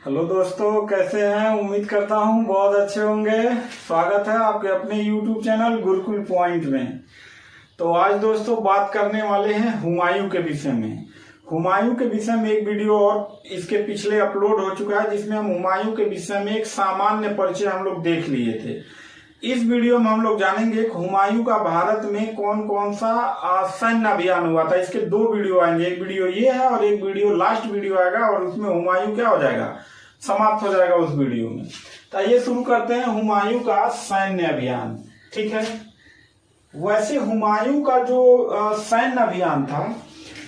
Hello दोस्तों, कैसे हैं? उम्मीद करता हूं बहुत अच्छे होंगे। स्वागत है आपके अपने YouTube चैनल गुरुकुल पॉइंट में। तो आज दोस्तों बात करने वाले हैं हुमायूं के विषय में। हुमायूं के विषय में एक वीडियो और इसके पिछले अपलोड हो चुका है, जिसमें हम हुमायूं के विषय में एक सामान्य परिचय हम लोग देख लिए थे। इस वीडियो में हम लोग जानेंगे कि हुमायूं का भारत में कौन कौन सा सैन्य अभियान हुआ था। इसके दो वीडियो आएंगे, एक वीडियो ये है और एक वीडियो लास्ट वीडियो आएगा, और उसमें हुमायूं क्या हो जाएगा, समाप्त हो जाएगा उस वीडियो में। तो ये शुरू करते हैं हुमायूं का सैन्य अभियान। ठीक है, वैसे हुमायूं का जो सैन्य अभियान था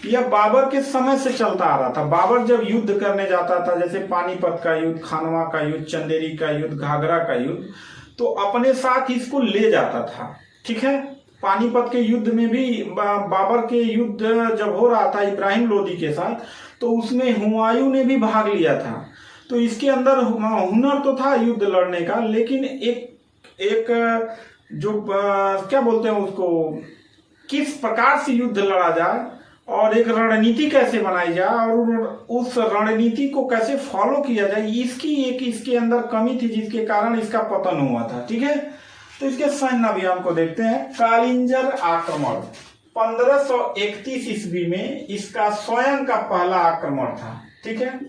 यह बाबर के समय से चलता आ रहा था। बाबर जब युद्ध करने जाता था, जैसे पानीपत का युद्ध, खानवा का युद्ध, चंदेरी का युद्ध, घाघरा का युद्ध, तो अपने साथ इसको ले जाता था। ठीक है, पानीपत के युद्ध में भी बाबर के युद्ध जब हो रहा था इब्राहिम लोदी के साथ, तो उसमें हुमायूं ने भी भाग लिया था। तो इसके अंदर हुनर तो था युद्ध लड़ने का, लेकिन एक जो क्या बोलते हैं उसको, किस प्रकार से युद्ध लड़ा जाए और एक रणनीति कैसे बनाई जाए और उस रणनीति को कैसे फॉलो किया जाए, इसके अंदर कमी थी, जिसके कारण इसका पतन हुआ था। ठीक है, तो इसके सैन्य अभियान को देखते हैं। कालिंजर आक्रमण 1531 ईस्वी में इसका स्वयं का पहला आक्रमण था। ठीक है,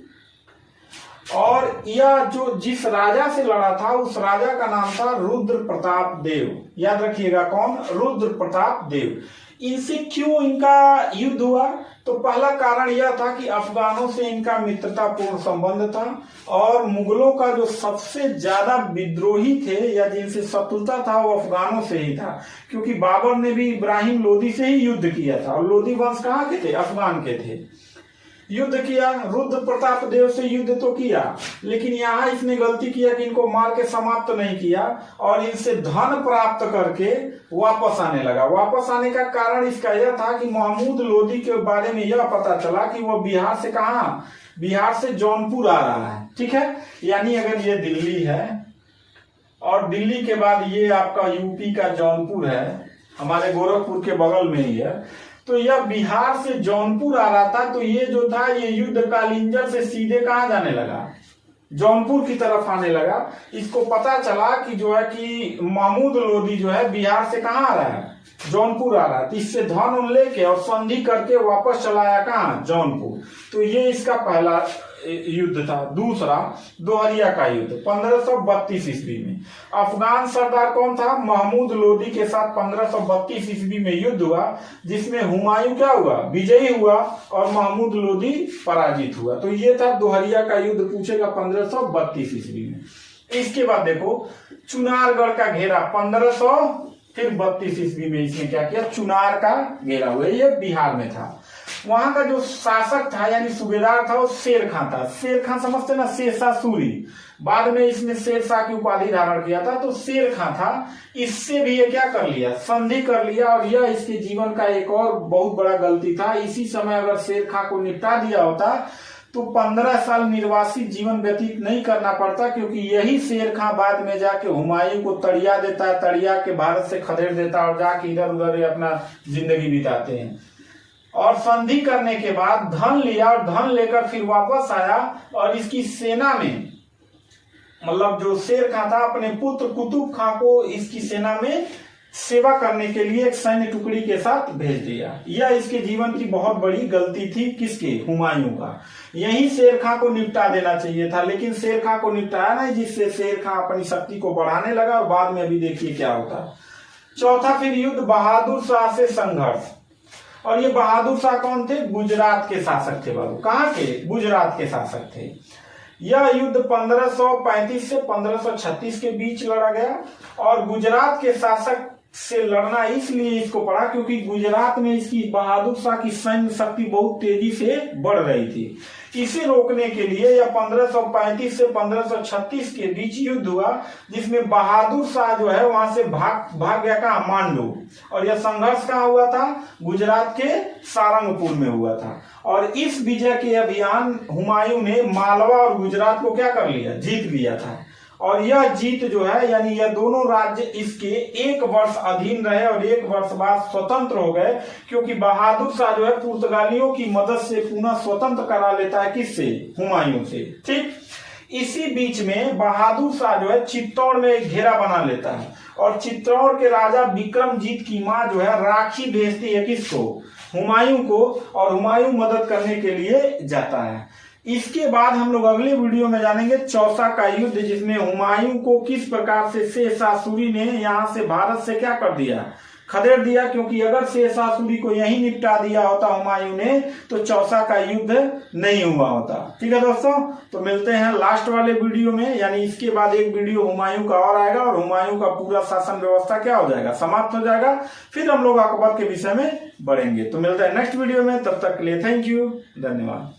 और यह जो जिस राजा से लड़ा था उस राजा का नाम था रुद्र प्रताप देव। याद रखिएगा, कौन? रुद्र प्रताप देव। इनसे क्यों इनका युद्ध हुआ? तो पहला कारण यह था कि अफगानों से इनका मित्रतापूर्ण संबंध था, और मुगलों का जो सबसे ज्यादा विद्रोही थे या जिनसे शत्रुता था वो अफगानों से ही था, क्योंकि बाबर ने भी इब्राहिम लोदी से ही युद्ध किया था, और लोदी वंश कहाँ के थे? अफगान के थे। युद्ध किया, रुद्र प्रताप देव से युद्ध तो किया, लेकिन यहाँ इसने गलती किया कि इनको मार के समाप्त नहीं किया और इनसे धन प्राप्त करके वापस आने लगा। वापस आने का कारण इसका यह था कि महमूद लोदी के बारे में यह पता चला कि वह बिहार से कहाँ, बिहार से जौनपुर आ रहा है। ठीक है, यानी अगर ये दिल्ली है और दिल्ली के बाद ये आपका यूपी का जौनपुर है, हमारे गोरखपुर के बगल में ही है, तो यह बिहार से जौनपुर आ रहा था। तो ये जो था ये युद्ध कालिंजर से सीधे कहाँ जाने लगा? जौनपुर की तरफ आने लगा। इसको पता चला कि जो है कि महमूद लोदी जो है बिहार से कहाँ आ रहा है? जौनपुर आ रहा है। तो इससे धन लेके और संधि करके वापस चलाया कहाँ? जौनपुर। तो ये इसका पहला युद्ध था। दूसरा दोहरिया का युद्ध 1532 ईस्वी में। अफगान सरदार कौन था? महमूद लोदी के साथ 1532 ईस्वी में युद्ध हुआ, जिसमें हुमायूं क्या हुआ? विजयी हुआ और महमूद लोदी पराजित हुआ। तो ये था दोहरिया का युद्ध, पूछेगा 1532 ईस्वी में। इसके बाद देखो चुनारगढ़ का घेरा 1532 ईस्वी में इसने क्या किया? चुनार का घेरा हुआ, ये बिहार में था। वहां का जो शासक था यानी सूबेदार था वो शेर खां था। शेर खां समझते ना, शेरशाह सूरी, बाद में इसने शेरशाह की उपाधि धारण किया था। तो शेर खां था, इससे भी ये क्या कर लिया? संधि कर लिया, और यह इसके जीवन का एक और बहुत बड़ा गलती था। इसी समय अगर शेर खां को निपटा दिया होता तो 15 साल निर्वासित जीवन व्यतीत नहीं करना पड़ता, क्योंकि यही शेर खां बाद में जाके हुमायूं को तड़िया देता है, तड़िया के भारत से खदेड़ देता है और जाके इधर उधर अपना जिंदगी बिताते हैं। और संधि करने के बाद धन लिया और धन लेकर फिर वापस आया, और इसकी सेना में मतलब जो शेर खां था अपने पुत्र कुतुब खां को इसकी सेना में सेवा करने के लिए एक सैन्य टुकड़ी के साथ भेज दिया। यह इसके जीवन की बहुत बड़ी गलती थी। किसके? हुमायूं का। यही शेर खां को निपटा देना चाहिए था, लेकिन शेर खां को निपटाया नहीं, जिससे शेर खां अपनी शक्ति को बढ़ाने लगा, और बाद में अभी देखिए क्या होता है। चौथा फिर युद्ध बहादुर शाह से संघर्ष। और ये बहादुर शाह कौन थे? गुजरात के शासक थे बाबू। कहाँ के? गुजरात के शासक थे। यह युद्ध 1535 से 1536 के बीच लड़ा गया, और गुजरात के शासक से लड़ना इसलिए इसको पड़ा क्योंकि गुजरात में इसकी बहादुर शाह की सैन्य शक्ति बहुत तेजी से बढ़ रही थी। इसे रोकने के लिए यह 1535 से 1536 के बीच युद्ध हुआ, जिसमें बहादुर शाह जो है वहां से भाग गया कहाँ? मांडू। और यह संघर्ष कहाँ हुआ था? गुजरात के सारंगपुर में हुआ था। और इस विजय के अभियान हुमायूं ने मालवा और गुजरात को क्या कर लिया? जीत लिया था। और यह जीत जो है यानी यह दोनों राज्य इसके एक वर्ष अधीन रहे और एक वर्ष बाद स्वतंत्र हो गए, क्योंकि बहादुर शाह जो है पुर्तगालियों की मदद से पुनः स्वतंत्र करा लेता है। किससे? हुमायूं से। ठीक, इसी बीच में बहादुर शाह जो है चित्तौड़ में एक घेरा बना लेता है और चित्तौड़ के राजा विक्रमजीत की मां जो है राखी भेजती है किसको, हुमायूं को, और हुमायूं मदद करने के लिए जाता है। इसके बाद हम लोग अगले वीडियो में जानेंगे चौसा का युद्ध, जिसमें हुमायूं को किस प्रकार से शेर शाह सूरी ने यहां से भारत से क्या कर दिया, खदेड़ दिया, क्योंकि अगर शेर शाह सूरी को यहीं निपटा दिया होता हुमायूं ने तो चौसा का युद्ध नहीं हुआ होता। ठीक है दोस्तों, तो मिलते हैं लास्ट वाले वीडियो में, यानी इसके बाद एक वीडियो हुमायूं का और आएगा और हुमायूं का पूरा शासन व्यवस्था क्या हो जाएगा, समाप्त हो जाएगा। फिर हम लोग अकबर के विषय में बढ़ेंगे। तो मिलते हैं नेक्स्ट वीडियो में, तब तक के लिए थैंक यू, धन्यवाद।